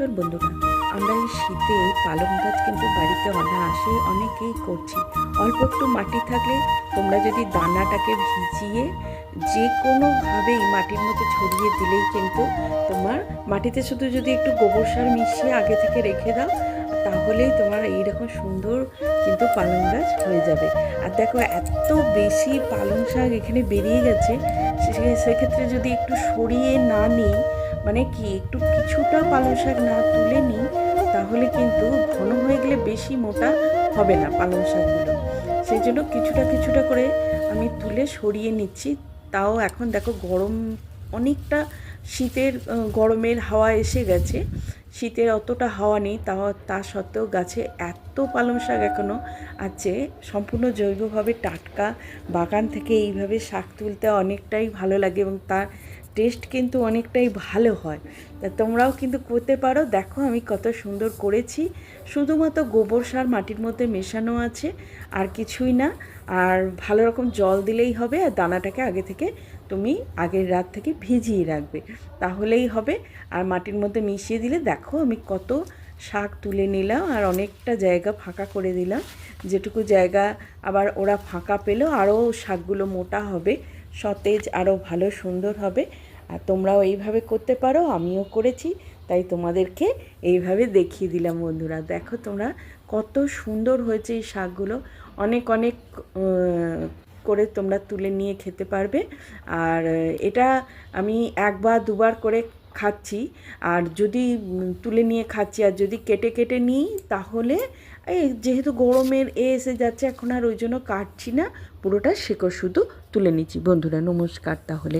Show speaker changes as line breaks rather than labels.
নমস্কার বন্ধুরা, আমরা এই শীতে পালং গাছ কিন্তু বাড়িতে অনায়াসে অনেকেই করছি। অল্প একটু মাটি থাকলে তোমরা যদি দানাটাকে ভিজিয়ে যে কোনোভাবেই মাটির মধ্যে ছড়িয়ে দিলেই কিন্তু তোমার মাটিতে শুধু যদি একটু গোবর সার মিশিয়ে আগে থেকে রেখে দাও, তাহলেই তোমার এইরকম সুন্দর কিন্তু পালং গাছ হয়ে যাবে। আর দেখো এত বেশি পালং শাক এখানে বেরিয়ে গেছে, সেক্ষেত্রে যদি একটু সরিয়ে না নিই, মানে কি একটু কিছুটা পালং শাক না তুলে নিই, তাহলে কিন্তু ঘন হয়ে গেলে বেশি মোটা হবে না পালং শাকগুলো। সেই জন্য কিছুটা কিছুটা করে আমি তুলে সরিয়ে নিচ্ছি। তাও এখন দেখো গরম অনেকটা, শীতের গরমের হাওয়া এসে গেছে, শীতের অতটা হাওয়া নেই, তা সত্ত্বেও গাছে এত পালং শাক এখনও আছে। সম্পূর্ণ জৈবভাবে টাটকা বাগান থেকে এইভাবে শাক তুলতে অনেকটাই ভালো লাগে এবং তার টেস্ট কিন্তু অনেকটাই ভালো হয়। তা তোমরাও কিন্তু করতে পারো। দেখো আমি কত সুন্দর করেছি, শুধুমাত্র গোবর সার মাটির মধ্যে মেশানো আছে, আর কিছুই না। আর ভালো রকম জল দিলেই হবে, আর দানাটাকে আগে থেকে তুমি আগের রাত থেকে ভিজিয়ে রাখবে, তাহলেই হবে। আর মাটির মধ্যে মিশিয়ে দিলে দেখো আমি কত শাক তুলে নিলাম, আর অনেকটা জায়গা ফাঁকা করে দিলাম। যেটুকু জায়গা আবার ওরা ফাঁকা পেলেও আরও শাকগুলো মোটা হবে, সতেজ, আরও ভালো সুন্দর হবে। আর তোমরাও এইভাবে করতে পারো, আমিও করেছি, তাই তোমাদেরকে এইভাবে দেখিয়ে দিলাম। বন্ধুরা দেখো তোমরা কত সুন্দর হয়েছে এই শাকগুলো, অনেক অনেক করে তোমরা তুলে নিয়ে খেতে পারবে। আর এটা আমি একবার দুবার করে খাচ্ছি, আর যদি তুলে নিয়ে খাচ্ছি, আর যদি কেটে কেটে নিই তাহলে এই যেহেতু গরমের এসে যাচ্ছে, এখন আর ওই জন্য কাটছি না, পুরোটা শিকড় শুধু তুলে নিচ্ছি। বন্ধুরা নমস্কার তাহলে।